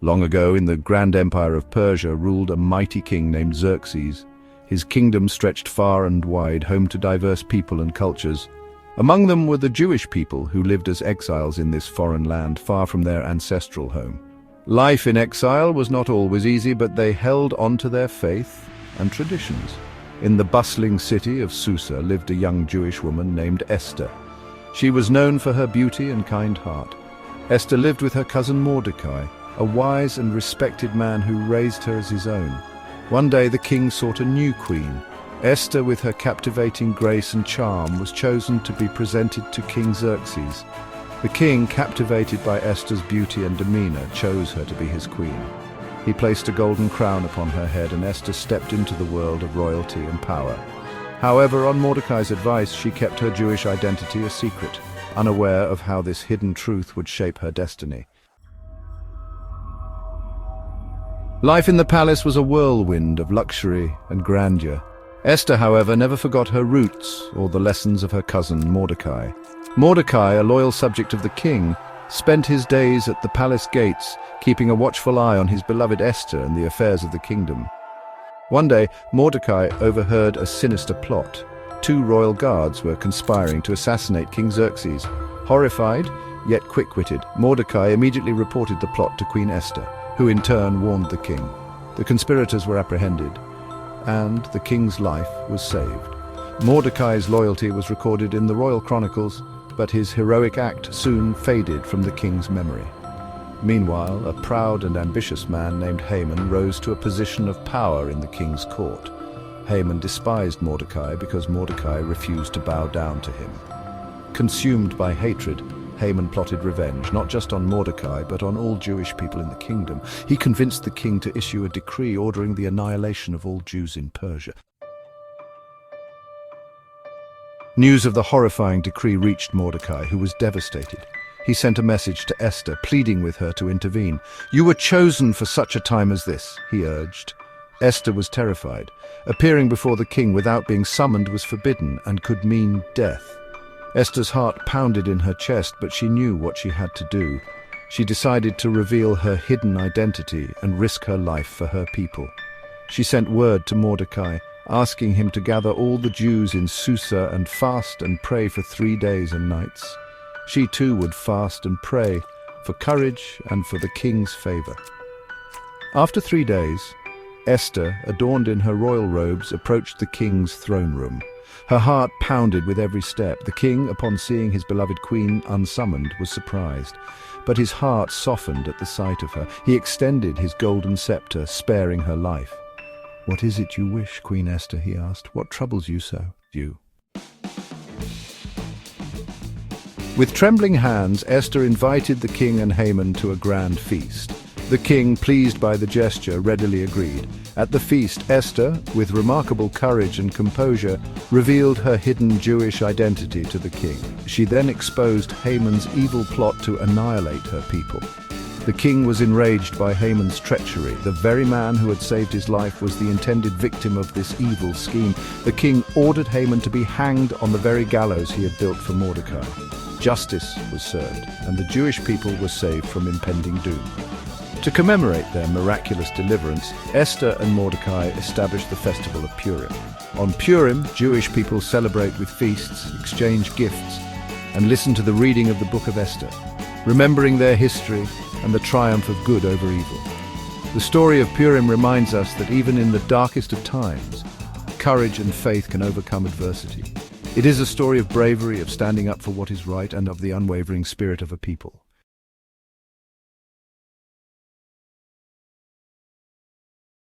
Long ago, in the grand empire of Persia, ruled a mighty king named Xerxes. His kingdom stretched far and wide, home to diverse people and cultures. Among them were the Jewish people who lived as exiles in this foreign land, far from their ancestral home. Life in exile was not always easy, but they held on to their faith and traditions. In the bustling city of Susa lived a young Jewish woman named Esther. She was known for her beauty and kind heart. Esther lived with her cousin Mordecai, a wise and respected man who raised her as his own. One day the king sought a new queen. Esther, with her captivating grace and charm, was chosen to be presented to King Xerxes. The king, captivated by Esther's beauty and demeanor, chose her to be his queen. He placed a golden crown upon her head, and Esther stepped into the world of royalty and power. However, on Mordecai's advice, she kept her Jewish identity a secret, unaware of how this hidden truth would shape her destiny. Life in the palace was a whirlwind of luxury and grandeur. Esther, however, never forgot her roots or the lessons of her cousin Mordecai. Mordecai, a loyal subject of the king, spent his days at the palace gates, keeping a watchful eye on his beloved Esther and the affairs of the kingdom. One day, Mordecai overheard a sinister plot. 2 royal guards were conspiring to assassinate King Xerxes. Horrified, yet quick-witted, Mordecai immediately reported the plot to Queen Esther, who in turn warned the king. The conspirators were apprehended, and the king's life was saved. Mordecai's loyalty was recorded in the royal chronicles, but his heroic act soon faded from the king's memory. Meanwhile, a proud and ambitious man named Haman rose to a position of power in the king's court. Haman despised Mordecai because Mordecai refused to bow down to him. Consumed by hatred, Haman plotted revenge, not just on Mordecai, but on all Jewish people in the kingdom. He convinced the king to issue a decree ordering the annihilation of all Jews in Persia. News of the horrifying decree reached Mordecai, who was devastated. He sent a message to Esther, pleading with her to intervene. "You were chosen for such a time as this," he urged. Esther was terrified. Appearing before the king without being summoned was forbidden and could mean death. Esther's heart pounded in her chest, but she knew what she had to do. She decided to reveal her hidden identity and risk her life for her people. She sent word to Mordecai, asking him to gather all the Jews in Susa and fast and pray for 3 days and nights. She too would fast and pray for courage and for the king's favor. After 3 days, Esther, adorned in her royal robes, approached the king's throne room. Her heart pounded with every step. The king, upon seeing his beloved queen unsummoned, was surprised, but his heart softened at the sight of her. He extended his golden scepter, sparing her life. "What is it you wish, Queen Esther?" he asked. "What troubles you so?" With trembling hands, Esther invited the king and Haman to a grand feast. The king, pleased by the gesture, readily agreed. At the feast, Esther, with remarkable courage and composure, revealed her hidden Jewish identity to the king. She then exposed Haman's evil plot to annihilate her people. The king was enraged by Haman's treachery. The very man who had saved his life was the intended victim of this evil scheme. The king ordered Haman to be hanged on the very gallows he had built for Mordecai. Justice was served, and the Jewish people were saved from impending doom. To commemorate their miraculous deliverance, Esther and Mordecai established the festival of Purim. On Purim, Jewish people celebrate with feasts, exchange gifts, and listen to the reading of the Book of Esther, remembering their history and the triumph of good over evil. The story of Purim reminds us that even in the darkest of times, courage and faith can overcome adversity. It is a story of bravery, of standing up for what is right, and of the unwavering spirit of a people.